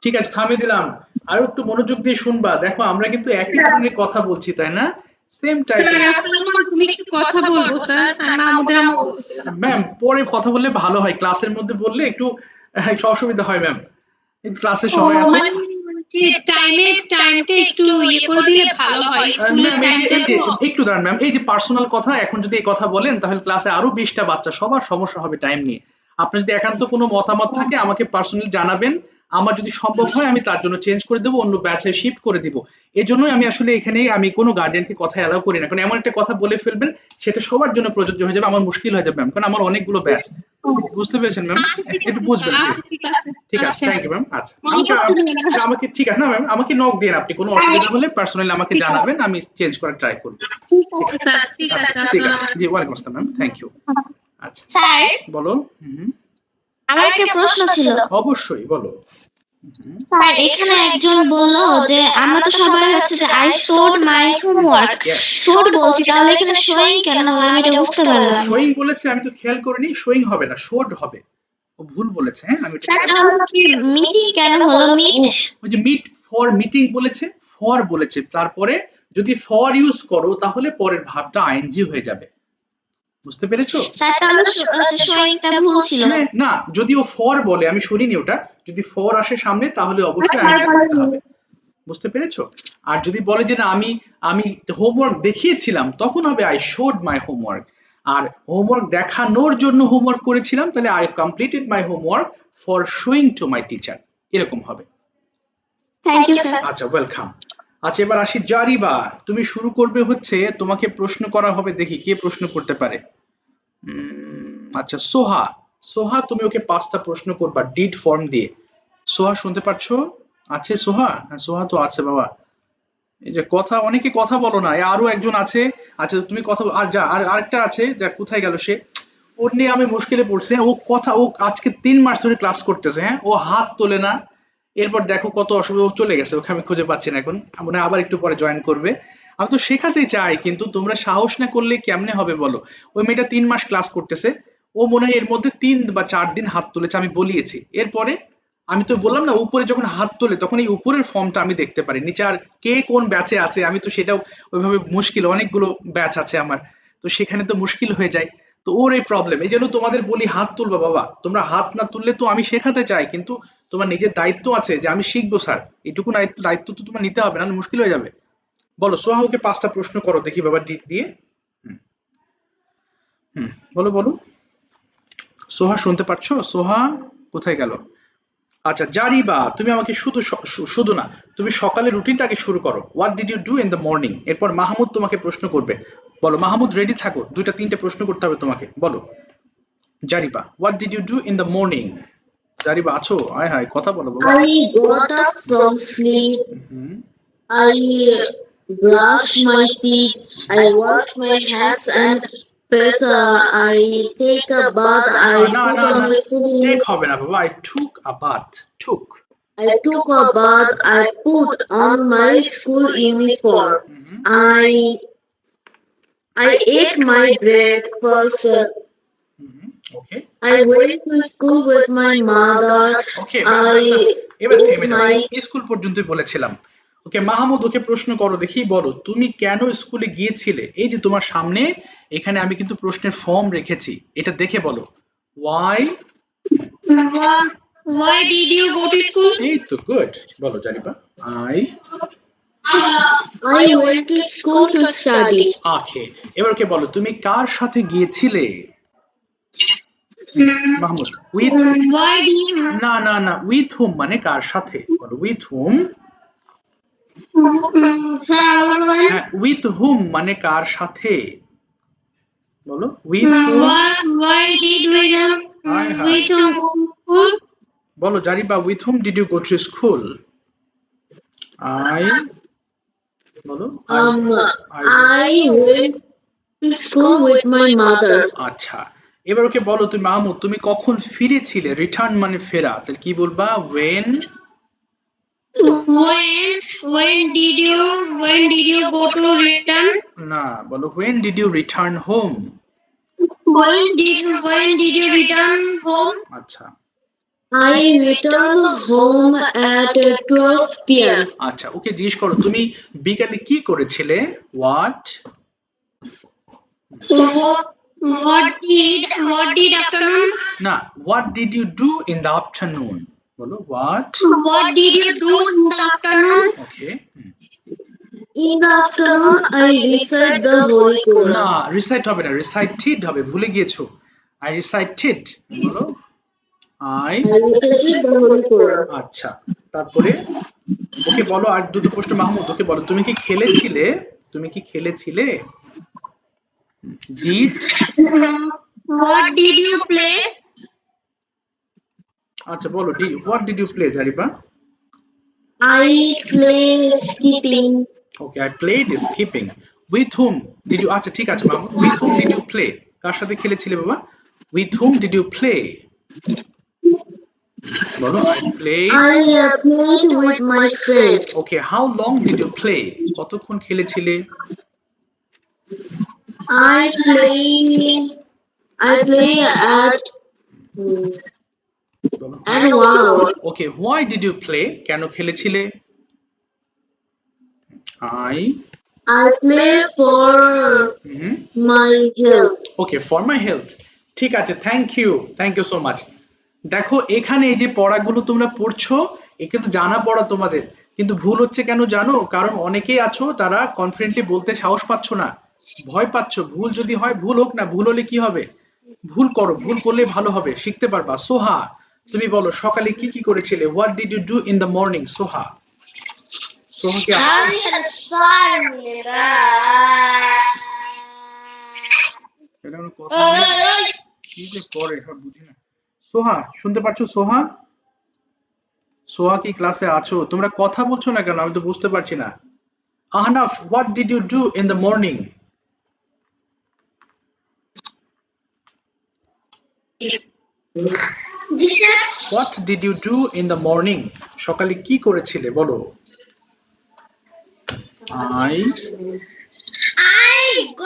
ঠিক আছে, থামিয়ে দিলাম। আর একটু মনোযোগ দিয়ে শুনবা। দেখো আমরা কিন্তু একই ধরনের কথা বলছি, তাই না? সেম টাইপের। তুমি একটু কথা বলবো স্যার, আমাদের আম্মু বলতেছে। ম্যাম পরে কথা বললে ভালো হয়, ক্লাসের মধ্যে বললে একটু একটু অসুবিধা হয় ম্যাম। ক্লাসে সবাই আছে। টাইমটা একটু করে দিলে ভালো হয়, স্কুলের ম্যাম টাইমটা তো। একটু দাঁড়ান ম্যাম, এই যে পার্সোনাল কথা, এখন যদি এই কথা বলেন তাহলে ক্লাসে আরো 20টা বাচ্চা, সবার সমস্যা হবে টাইম নিয়ে। আপনার যদি একান্ত কোনো মতামত থাকে আমাকে পার্সোনালি জানাবেন, আমার যদি সম্ভব হয় আমি তার জন্য চেঞ্জ করে দেবো, অন্য ব্যাচে শিফট করে দিব। এই জন্যই আমি আসলে এখানে আমি কোনো গার্ডিয়ানকে কথা অ্যালাউ করি না, কারণ এমন একটা কথা বলে ফেলবেন সেটা সবার জন্য প্রযোজ্য হয়ে যাবে, আমার মুশকিল হয়ে যাবে ম্যাম, কারণ আমার অনেকগুলো ব্যাচ। বুঝতে পেরেছেন ম্যাম? একটু বুঝবেন please। ঠিক আছে, থ্যাংক ইউ ম্যাম। আচ্ছা আমাকে ঠিক আছে না ম্যাম, আমাকে নক দিয়ে আপনি কোনো অসুবিধা হলে পার্সোনালি আমাকে জানাবেন, আমি চেঞ্জ করার ট্রাই করব। ঠিক আছে ঠিক আছে, জি ওয়ালাইকুম আসসালাম ম্যাম, থ্যাংক ইউ। আচ্ছা স্যার, বলো। আমার একটা প্রশ্ন ছিল। অবশ্যই বলো। স্যার, এখানে একজন বলল যে আমরা তো সবাই হচ্ছে যে I showed my homework, showed বলছি, তাহলে এখানে শোয়িং কেন হলো আমি এটা বুঝতে পারলাম না। শোয়িং বলেছে, আমি তো খেয়াল করিনি, শোয়িং হবে না, শোড হবে। ও ভুল বলেছে। হ্যাঁ আমি স্যার, তাহলে মিটিং কেন হলো? মিট, ওই যে মিট ফর মিটিং বলেছে, ফর বলেছে, তারপরে যদি ফর ইউজ করো তাহলে পরের ভাবটা আইএনজি হয়ে যাবে। বুঝতে পেরেছো? স্যার তাহলে হচ্ছে শোয়িংটা ভুল ছিল। না, যদি ও ফর বলে, আমি শুনিনি ওটা, যদি ফর আসে সামনে তাহলে অবশ্যই আইএনজি করতে হবে। বুঝতে পেরেছো? আর যদি বলে যে না আমি হোমওয়ার্ক দেখিয়েছিলাম, তখন হবে আই শোড মাই হোমওয়ার্ক। আর হোমওয়ার্ক দেখানোর জন্য হোমওয়ার্ক করেছিলাম, তাহলে I completed my homework for showing to my teacher, এরকম হবে। Thank you sir. আচ্ছা ওয়েলকাম। আচ্ছা এবার আসি জারিবা, তুমি শুরু করবে হচ্ছে, তোমাকে প্রশ্ন করা হবে, দেখি কে প্রশ্ন করতে পারে। আচ্ছা সোহা, সোহা তুমি ওকে 5টা প্রশ্ন করবা ডিড ফর্ম দিয়ে। সোহা শুনতে পাচ্ছো? আছে সোহা? হ্যাঁ সোহা তো আছে বাবা। এই যে কথা, অনেকে কথা বলো না, আরো একজন আছে। আচ্ছা তুমি কথা আর যা, আর আরেকটা আছে, যা কোথায় গেল সে, ওর নিয়ে আমি মুশকিলে পড়ছি। ও কথা, ও আজকে 3 মাস ধরে ক্লাস করতেছে, হ্যাঁ ও হাত তোলে না। এরপর দেখো কত অসুবিধা, ও চলে গেছে, ওকে আমি খুঁজে পাচ্ছি না এখন, মনে হয় আবার একটু পরে জয়েন করবে। আমি তো শেখাতে চাই, কিন্তু তোমরা সাহস না করলে কেমনে হবে বলো। ওই মেয়েটা 3 মাস ক্লাস করতেছে, ও মনে হয় এর মধ্যে 3 বা 4 দিন হাত তুলেছে, আমি বলিয়েছি। এরপরে আমি তো বললাম না, উপরে যখন হাত তোলে তখন এই উপরের ফর্মটা আমি দেখতে পারি, নিচে আর কে কোন ব্যাচে আছে আমি তো সেটাও ওইভাবে, মুশকিল, অনেকগুলো ব্যাচ আছে আমার, তো সেখানে তো মুশকিল হয়ে যায়। তো ওর এই প্রবলেম, এই জন্য তোমাদের বলি হাত তুলবা বাবা, তোমরা হাত না তুললে তো আমি শেখাতে চাই, কিন্তু তোমার নিজের দায়িত্ব আছে যে আমি শিখবো স্যার, এটুকু দায়িত্ব তো তোমার নিতে হবে, না মুশকিল হয়ে যাবে। বলো সোহাকে 5টা প্রশ্ন করো দেখি বাবা ডিট দিয়ে। হুম হুম বলো বলো। সোহা শুনতে পাচ্ছো? সোহা কোথায় গেল? আচ্ছা জারিবা, তুমি আমাকে শুধু না, তুমি সকালের রুটিনটা আগে শুরু করো, what did you do in the morning. এরপর মাহমুদ তোমাকে প্রশ্ন করবে। বলো মাহমুদ, রেডি থাকো, 2টা 3টে প্রশ্ন করতে হবে তোমাকে। বলো Zariba, what did you do in the morning. Zariba আছো? আয় হায়, কথা বলো বাবা। I got up from sleep. Hmm, I brushed my teeth. I washed my hands and face. I take a bath. I না put না on না, my school টেক uniform. হবে না বাবা, I took a bath, took. I took a bath. I put on my school uniform. I ate my breakfast. Okay I went to school with my mother. Okay, I এবার ate থেমে যাও, my school পর্যন্তই বলেছিলাম। ওকে মাহমুদ, ওকে প্রশ্ন করো দেখি, বলো তুমি কেন স্কুলে গিয়েছিলে। এই যে তোমার সামনে এখানে আমি কিন্তু প্রশ্নের ফর্ম রেখেছি, এটা দেখে বলো Y. Why did you go to school? এই তো গুড, বলো Zariba. I I went to school to study. Okay, এবার কে বলো তুমি কার সাথে গিয়েছিলে? Mahmud, with Why do you না না না, উইথ হুম মানে কার সাথে, বলো উইথ হুম। হ্যাঁ, উইথ হুম মানে কার সাথে, বলো with whom. why did we hi to বলো Zariba, with whom did you go to school? I বলো I went to school with my mother. আচ্ছা, এবার ওকে বলো তুমি মাহমুদ তুমি কখন ফিরেছিলে? রিটার্ন মানে ফেরা, তাহলে কি বলবা? when when did you go to return? না, বলো when did you return home? When did you return home? আচ্ছা I returned home at 12 p.m. আচ্ছা, ওকে জিজ্ঞেস করো তুমি বিকালে কি করেছিলে? what What did afternoon? না, what did you do in the afternoon? বলো what What did you do in the afternoon? Okay. In the afternoon, I recite the Holy Quran. না, রিসাইট হবে না, রিসাইটেড হবে, ভুলে গিয়েছো। আই রিসাইটেড, বলো I. I recited the Holy Quran. আচ্ছা, তারপরে ওকে বলো আর দুটো প্রশ্ন মাহমুদ, ওকে বলো তুমি কি খেলেছিলে? তুমি কি খেলেছিলে? Did What did you play? আচ্ছা বলো what did you play Zariba? I played skipping. Okay, I played skipping. With whom did you, আচ্ছা ঠিক আছে Mahmud, with whom did you play, কার সাথে খেলেছিলে বাবা? With whom did you play? বলো I played. I played with my friend. Okay, how long did you play? কতক্ষণ খেলেছিলে? I play at বলো an hour. Okay, why did you play? কেন খেলেছিলে? I I play for my health. Okay, for my health. ঠিক আছে, thank you so much. দেখো এখানে এই যে পড়াগুলো তোমরা পড়ছো, এ কিন্তু জানা পড়া তোমাদের, কিন্তু ভুল হচ্ছে কেন জানো? কারণ অনেকেই আছো তারা কনফিডেন্টলি বলতে সাহস পাচ্ছ না, ভয় পাচ্ছ। ভুল যদি হয় ভুল হোক না, ভুল হলে কি হবে? ভুল করো, ভুল করলে ভালো হবে, শিখতে পারবা। সোহা তুমি বলো সকালে কি কি করেছিলে? What did you do in the morning? Soha, Soha কি এটা কোনো কথা বলে? কি যে করে সব বুঝি না। সোহা শুনতে পাচ্ছো? সোহা, সোহা কি ক্লাসে আছো? তোমরা কথা বলছো না কেন? আমি তো বুঝতে পারছি না। Ahnaf, what did you do in the morning? What did you do in the morning? সকালে কি করেছিলে বলো? I I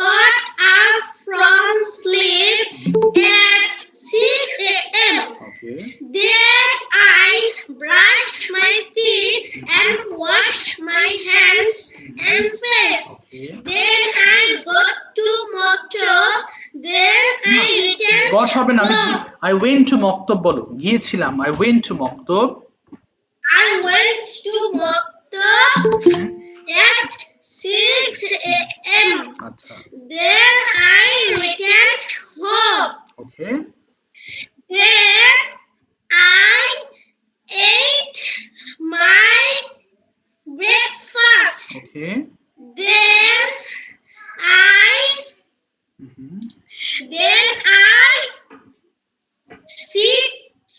got up from sleep at 6 a.m. Okay Then I brushed my teeth and washed my hands and face. Okay, Then I got to Moktab. Then I returned গস হবে না, আমি home. I went to মক্তব বলো, গিয়েছিলাম। I went to মক্তব। I went to Moktab at 6 a.m. আচ্ছা Then I returned home. Okay, Then I ate my breakfast. Okay, Then I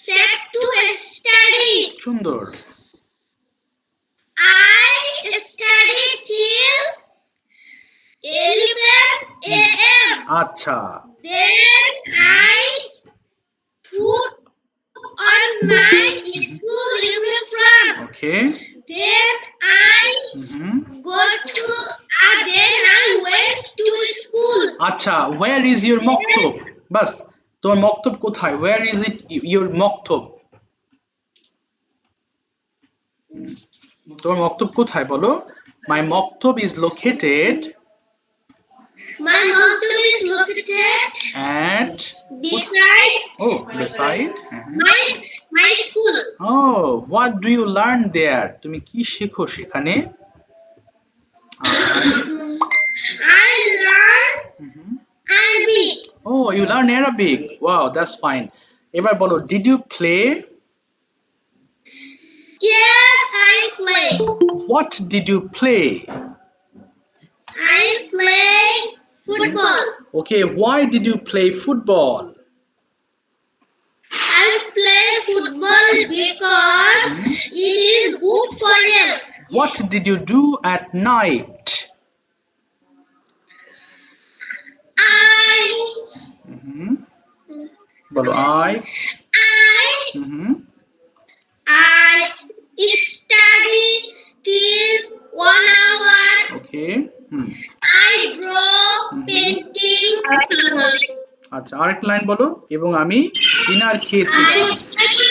set to study. সুন্দর। I studied till 11 a.m. আচ্ছা Then I put on my school uniform. Okay, Then I went to school. আচ্ছা, where is your মক্তব? বাস, তোমার মক্তব কোথায়? where is it your মক্তব? তোমার মক্তব কোথায় বলো? my মক্তব is located My mother is located at beside beside my school. what do you learn there? তুমি কি শেখো সেখানে? I learn Arabic. Oh, you learn Arabic. Wow, that's fine. এবার বলো, did you play? Yes, I play. What did you play? I play football. Okay, why did you play football? I play football because it is good for health. What did you do at night? I বলো, I study till 1 hour. Okay. I draw painting. আচ্ছা, আরেকটা line বলো, এবং আমি dinner খেয়েছি। I ate